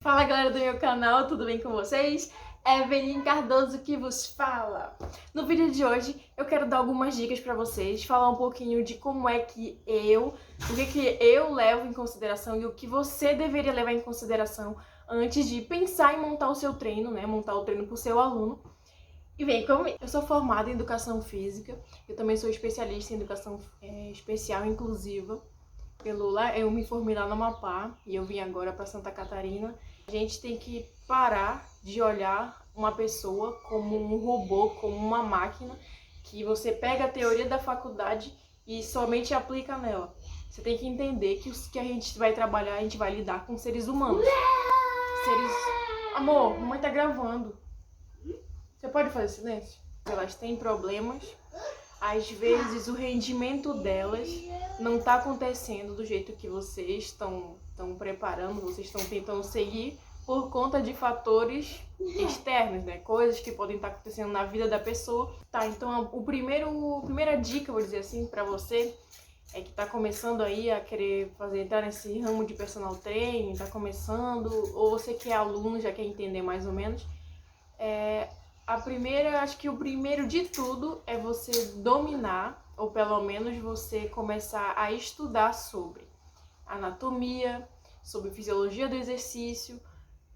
Fala galera do meu canal, tudo bem com vocês? É Evelyn Cardoso que vos fala. No vídeo de hoje eu quero dar algumas dicas pra vocês, falar um pouquinho de como é que o que eu levo em consideração e o que você deveria levar em consideração antes de pensar em montar o seu treino, né? Montar o treino pro seu aluno. E vem comigo. Eu sou formada em Educação Física, eu também sou especialista em Educação Especial Inclusiva. Eu me formei lá no Amapá e eu vim agora para Santa Catarina. A gente tem que parar de olhar uma pessoa como um robô, como uma máquina, que você pega a teoria da faculdade e somente aplica nela. Você tem que entender que os que a gente vai trabalhar, a gente vai lidar com seres humanos. Seres... Amor, mamãe tá gravando. Você pode fazer silêncio? Elas têm problemas. Às vezes o rendimento delas não está acontecendo do jeito que vocês estão preparando, vocês estão tentando seguir por conta de fatores externos, né? Coisas que podem estar acontecendo na vida da pessoa. Tá, então a primeira dica, vou dizer assim, para você é que tá começando aí a querer entrar nesse ramo de personal training, tá começando, ou você que é aluno, já quer entender mais ou menos, acho que o primeiro de tudo é você dominar, ou pelo menos você começar a estudar sobre anatomia, sobre fisiologia do exercício,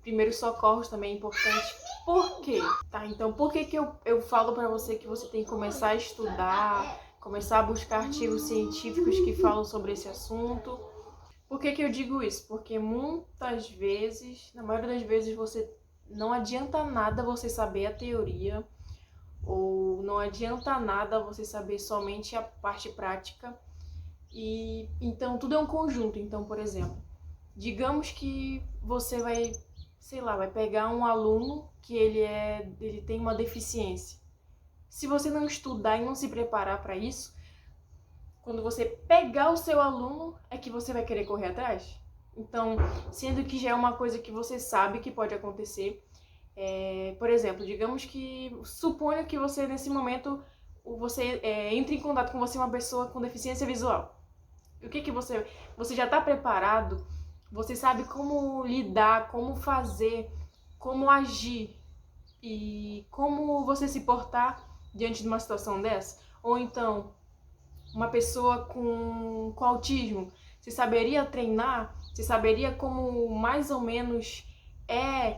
primeiros socorros também é importante. Por quê? Tá, então por que eu falo pra você que você tem que começar a estudar, começar a buscar artigos científicos que falam sobre esse assunto? Por que eu digo isso? Porque muitas vezes, na maioria das vezes, não adianta nada você saber a teoria, ou não adianta nada você saber somente a parte prática. E então tudo é um conjunto. Então, por exemplo, digamos que você vai pegar um aluno que ele tem uma deficiência. Se você não estudar e não se preparar para isso, quando você pegar o seu aluno, é que você vai querer correr atrás. Então, sendo que já é uma coisa que você sabe que pode acontecer. Por exemplo, suponha que você nesse momento, entre em contato com você uma pessoa com deficiência visual. O que você já está preparado? Você sabe como lidar, como fazer, como agir e como você se portar diante de uma situação dessa? Ou então, uma pessoa com autismo, você saberia treinar? Você saberia como mais ou menos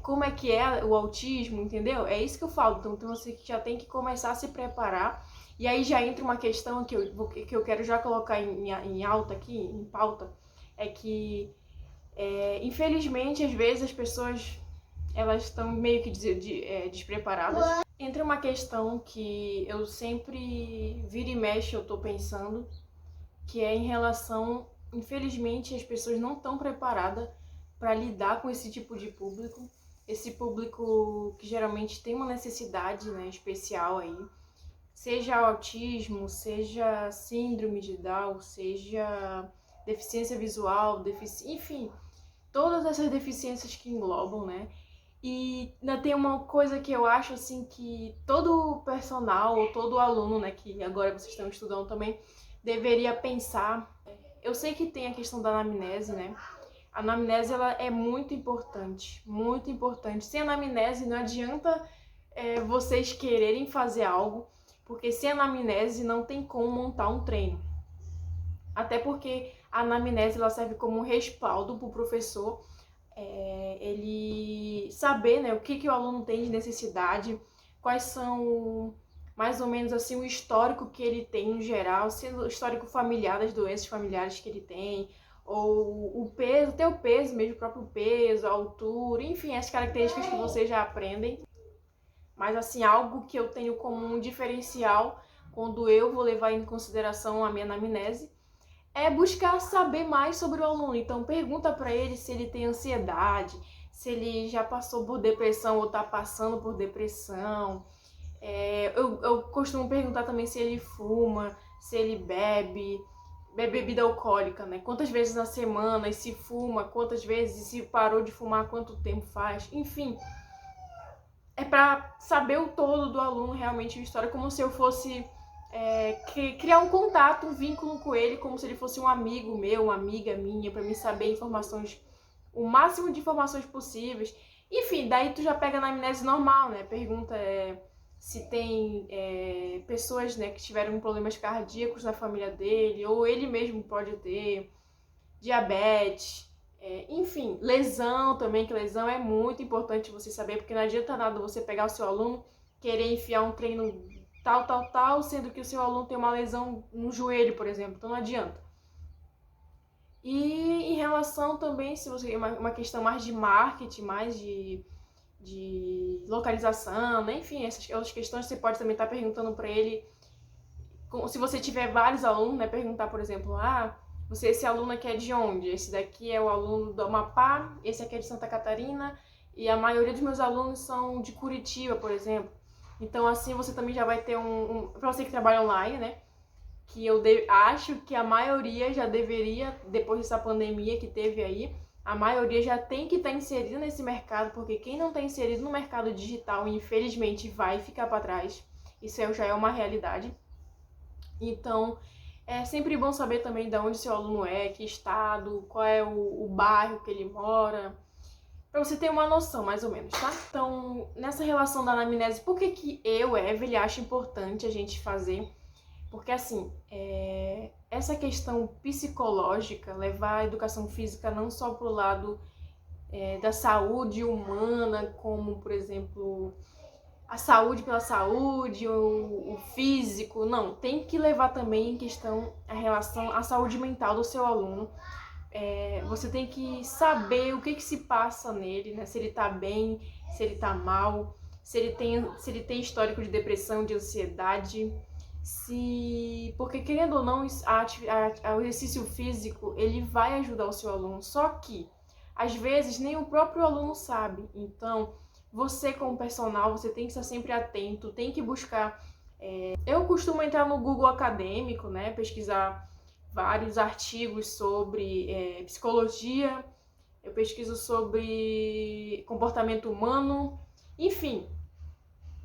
como é que é o autismo, entendeu? É isso que eu falo. Então você já tem que começar a se preparar. E aí já entra uma questão que eu quero já colocar em alta aqui, em pauta, é que infelizmente às vezes as pessoas elas estão meio que despreparadas. Entra uma questão que eu sempre vira e mexe, eu tô pensando, que é em relação, infelizmente, as pessoas não estão preparadas para lidar com esse tipo de público. Esse público que geralmente tem uma necessidade, né, especial aí, seja autismo, seja síndrome de Down, seja deficiência visual, enfim, todas essas deficiências que englobam, né? E ainda tem uma coisa que eu acho assim que todo personal ou todo aluno, né, que agora vocês estão estudando também, deveria pensar. Eu sei que tem a questão da anamnese, né? A anamnese ela é muito importante, muito importante. Sem anamnese não adianta vocês quererem fazer algo, porque sem anamnese não tem como montar um treino. Até porque a anamnese ela serve como um respaldo para o professor ele saber, né, o que o aluno tem de necessidade, quais são mais ou menos assim o histórico que ele tem no geral, sendo o histórico familiar das doenças familiares que ele tem, ou o peso, até o peso mesmo, o próprio peso, a altura, enfim, as características que vocês já aprendem. Mas assim, algo que eu tenho como um diferencial quando eu vou levar em consideração a minha anamnese é buscar saber mais sobre o aluno. Então pergunta para ele se ele tem ansiedade, se ele já passou por depressão ou está passando por depressão. Eu costumo perguntar também se ele fuma, se ele bebe bebida alcoólica, né? Quantas vezes na semana, e se fuma, quantas vezes, e se parou de fumar, quanto tempo faz. Enfim, é para saber o todo do aluno, realmente a história, como se eu fosse criar um contato, um vínculo com ele, como se ele fosse um amigo meu, uma amiga minha, para me saber informações o máximo de informações possíveis. Enfim, daí tu já pega na anamnese normal, né? Pergunta se tem pessoas, né, que tiveram problemas cardíacos na família dele, ou ele mesmo pode ter, diabetes, enfim, lesão também, que lesão é muito importante você saber, porque não adianta nada você pegar o seu aluno, querer enfiar um treino tal, sendo que o seu aluno tem uma lesão no joelho, por exemplo, então não adianta. E em relação também, se você uma questão mais de marketing, mais de localização, né? Enfim, essas outras questões você pode também estar perguntando para ele. Se você tiver vários alunos, né? Perguntar, por exemplo, esse aluno aqui é de onde? Esse daqui é o aluno do Amapá, esse aqui é de Santa Catarina, e a maioria dos meus alunos são de Curitiba, por exemplo. Então, assim, você também já vai ter para você que trabalha online, né? Que eu acho que a maioria já deveria, depois dessa pandemia que teve aí, a maioria já tem que estar inserida nesse mercado, porque quem não está inserido no mercado digital, infelizmente, vai ficar para trás. Isso já é uma realidade. Então, é sempre bom saber também de onde seu aluno é, que estado, qual é o bairro que ele mora, para você ter uma noção, mais ou menos, tá? Então, nessa relação da anamnese, por que eu, Evelyn, acho importante a gente fazer? Porque, assim, essa questão psicológica, levar a educação física não só para o lado da saúde humana, como, por exemplo, a saúde pela saúde, o físico, não. Tem que levar também em questão a relação à saúde mental do seu aluno. Você tem que saber o que se passa nele, né? Se ele tá bem, se ele tá mal, se ele tem histórico de depressão, de ansiedade, porque querendo ou não, o exercício físico, ele vai ajudar o seu aluno, só que às vezes nem o próprio aluno sabe. Então, você como personal, você tem que estar sempre atento, tem que buscar. Eu costumo entrar no Google acadêmico, né, pesquisar vários artigos sobre psicologia, eu pesquiso sobre comportamento humano, enfim.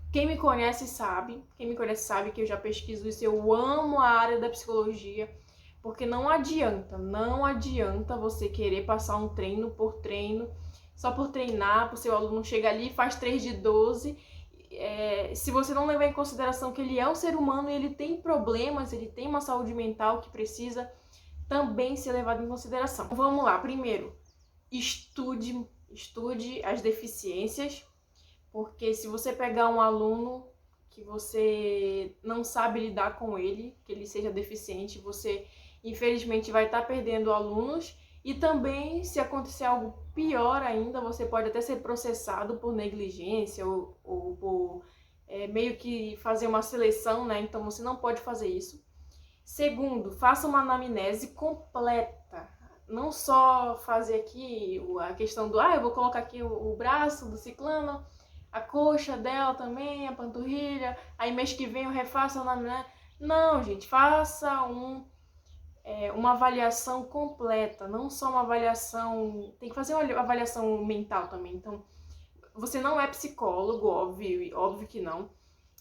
Quem me conhece sabe que eu já pesquiso isso, eu amo a área da psicologia, porque não adianta você querer passar um treino por treino, só por treinar, para o seu aluno chega ali e faz 3 de 12, se você não levar em consideração que ele é um ser humano e ele tem problemas, ele tem uma saúde mental que precisa também ser levado em consideração. Vamos lá, primeiro, estude as deficiências, porque se você pegar um aluno que você não sabe lidar com ele, que ele seja deficiente, você infelizmente vai estar perdendo alunos, e também se acontecer algo pior ainda, você pode até ser processado por negligência ou por meio que fazer uma seleção, né? Então você não pode fazer isso. Segundo, faça uma anamnese completa. Não só fazer aqui a questão do, eu vou colocar aqui o braço do ciclano, a coxa dela também, a panturrilha, aí mês que vem eu refaço a anamnese. Não, gente, faça uma avaliação completa, não só uma avaliação, tem que fazer uma avaliação mental também. Então, você não é psicólogo, óbvio que não,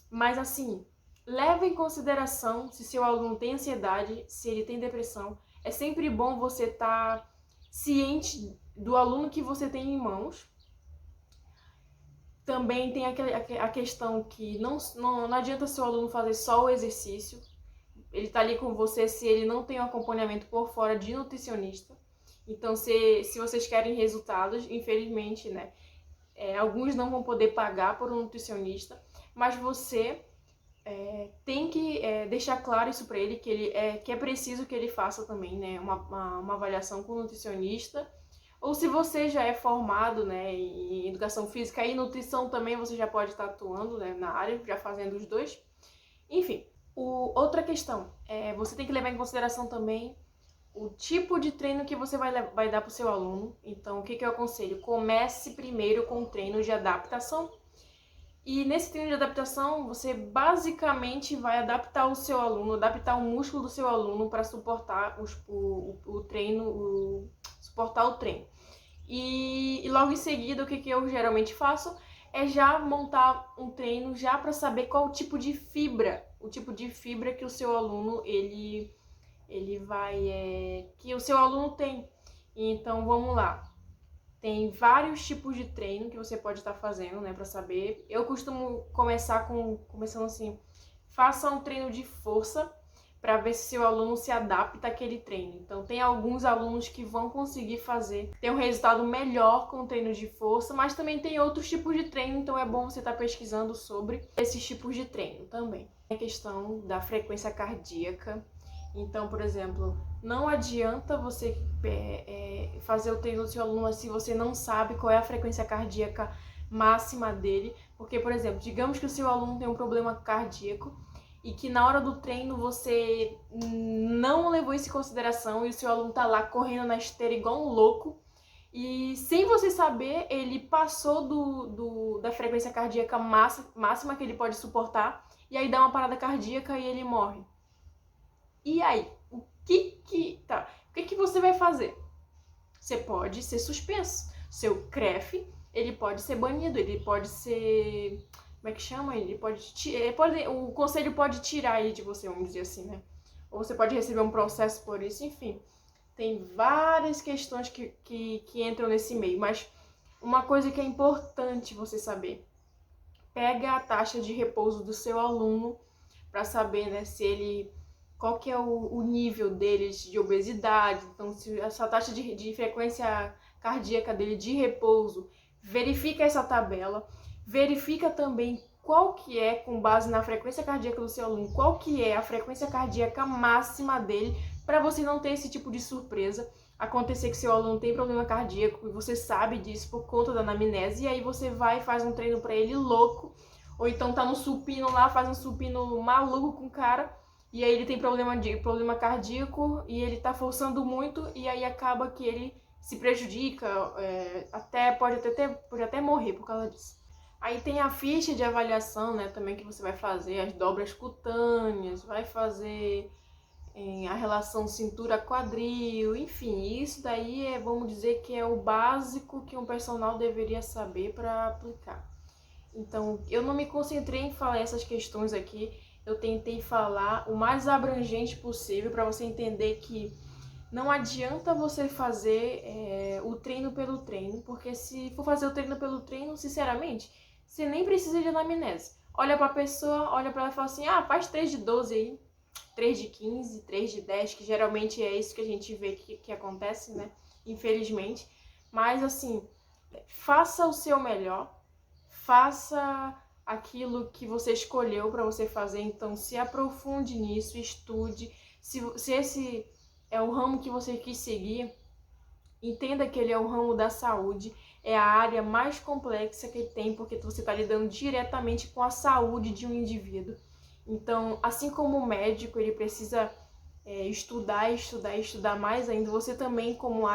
mas assim, leve em consideração se seu aluno tem ansiedade, se ele tem depressão. É sempre bom você estar ciente do aluno que você tem em mãos. Também tem a questão que não adianta seu aluno fazer só o exercício. Ele tá ali com você se ele não tem um acompanhamento por fora de nutricionista. Então, se vocês querem resultados, infelizmente, né, alguns não vão poder pagar por um nutricionista, mas você tem que deixar claro isso para ele, que é preciso que ele faça também, né, uma avaliação com o nutricionista. Ou se você já é formado, né, em educação física e nutrição também, você já pode estar atuando, né, na área, já fazendo os dois. Enfim, outra questão, você tem que levar em consideração também o tipo de treino que você vai dar para o seu aluno. Então, o que eu aconselho? Comece primeiro com o treino de adaptação. E nesse treino de adaptação, você basicamente vai adaptar o seu aluno, adaptar o músculo do seu aluno para suportar o treino, suportar o treino. E logo em seguida, o que eu geralmente faço é já montar um treino já para saber qual o tipo de fibra que o seu aluno que o seu aluno tem. Então, vamos lá. Tem vários tipos de treino que você pode estar fazendo, né, para saber. Eu costumo começando assim, faça um treino de força para ver se seu aluno se adapta àquele treino. Então, tem alguns alunos que vão conseguir ter um resultado melhor com o treino de força, mas também tem outros tipos de treino, então é bom você estar pesquisando sobre esses tipos de treino também. A questão da frequência cardíaca. Então, por exemplo, não adianta você fazer o treino do seu aluno se você não sabe qual é a frequência cardíaca máxima dele, porque, por exemplo, digamos que o seu aluno tem um problema cardíaco e que na hora do treino você não levou isso em consideração e o seu aluno tá lá correndo na esteira igual um louco e sem você saber, ele passou da frequência cardíaca máxima que ele pode suportar e aí dá uma parada cardíaca e ele morre. E aí, o que você vai fazer? Você pode ser suspenso. Seu CREF, ele pode ser banido, ele pode ser... Como é que chama? O conselho pode tirar ele de você, vamos dizer assim, né? Ou você pode receber um processo por isso, enfim. Tem várias questões que entram nesse meio, mas uma coisa que é importante você saber. Pega a taxa de repouso do seu aluno para saber, né, qual que é o nível deles de obesidade. Então, se essa taxa de frequência cardíaca dele de repouso, verifica essa tabela. Verifica também qual que é, com base na frequência cardíaca do seu aluno, qual que é a frequência cardíaca máxima dele, para você não ter esse tipo de surpresa. Acontecer que seu aluno tem problema cardíaco e você sabe disso por conta da anamnese, e aí você vai e faz um treino para ele louco, ou então tá no supino lá, faz um supino maluco com o cara, e aí ele tem problema cardíaco e ele tá forçando muito, e aí acaba que ele se prejudica, pode até morrer por causa disso. Aí tem a ficha de avaliação, né, também que você vai fazer, as dobras cutâneas, vai fazer a relação cintura-quadril, enfim, isso daí vamos dizer que é o básico que um personal deveria saber para aplicar. Então, eu não me concentrei em falar essas questões aqui, eu tentei falar o mais abrangente possível para você entender que não adianta você fazer o treino pelo treino, porque se for fazer o treino pelo treino, sinceramente, você nem precisa de anamnese. Olha para a pessoa, olha para ela e fala assim, faz 3 de 12 aí, 3 de 15, 3 de 10, que geralmente é isso que a gente vê que acontece, né? Infelizmente. Mas assim, faça o seu melhor, faça aquilo que você escolheu para você fazer, então se aprofunde nisso, estude. Se esse é o ramo que você quis seguir, entenda que ele é o ramo da saúde, é a área mais complexa que tem, porque você está lidando diretamente com a saúde de um indivíduo. Então, assim como o médico, ele precisa estudar mais ainda, você também, como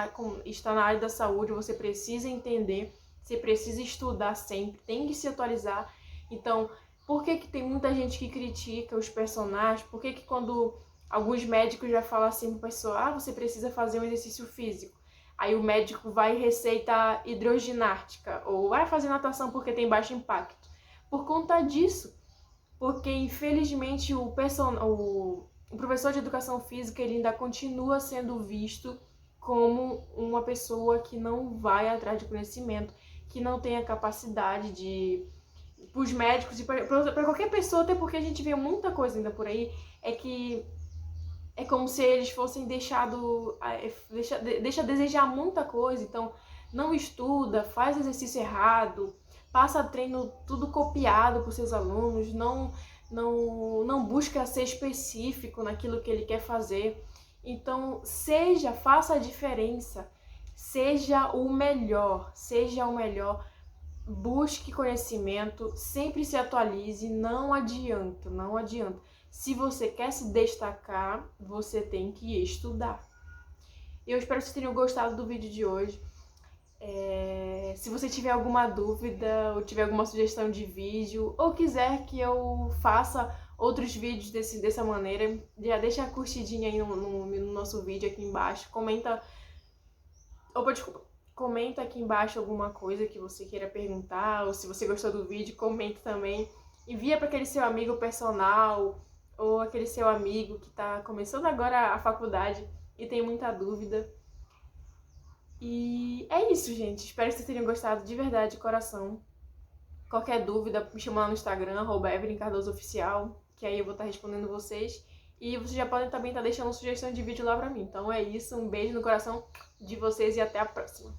está na área da saúde, você precisa entender, você precisa estudar sempre, tem que se atualizar. Então, por que tem muita gente que critica os personagens? Por que quando alguns médicos já falam assim para a pessoa, você precisa fazer um exercício físico? Aí o médico vai receitar hidroginástica, ou vai fazer natação porque tem baixo impacto. Por conta disso, porque infelizmente o professor de educação física ele ainda continua sendo visto como uma pessoa que não vai atrás de conhecimento, que não tem a capacidade para os médicos e para qualquer pessoa, até porque a gente vê muita coisa ainda por aí, é como se eles fossem deixa a desejar muita coisa. Então, não estuda, faz exercício errado, passa treino tudo copiado para seus alunos, não busca ser específico naquilo que ele quer fazer. Então, faça a diferença, seja o melhor, busque conhecimento, sempre se atualize, não adianta. Se você quer se destacar, você tem que estudar. Eu espero que vocês tenham gostado do vídeo de hoje. Se você tiver alguma dúvida ou tiver alguma sugestão de vídeo ou quiser que eu faça outros vídeos dessa maneira, já deixa a curtidinha aí no nosso vídeo aqui embaixo. Comenta aqui embaixo alguma coisa que você queira perguntar, ou se você gostou do vídeo, comenta também. Envia para aquele seu amigo personal ou aquele seu amigo que está começando agora a faculdade e tem muita dúvida. E é isso, gente. Espero que vocês tenham gostado de verdade, de coração. Qualquer dúvida, me chama lá no Instagram, @EvelynCardosoOficial, que aí eu vou estar respondendo vocês. E vocês já podem também estar deixando sugestão de vídeo lá pra mim. Então é isso, um beijo no coração de vocês e até a próxima.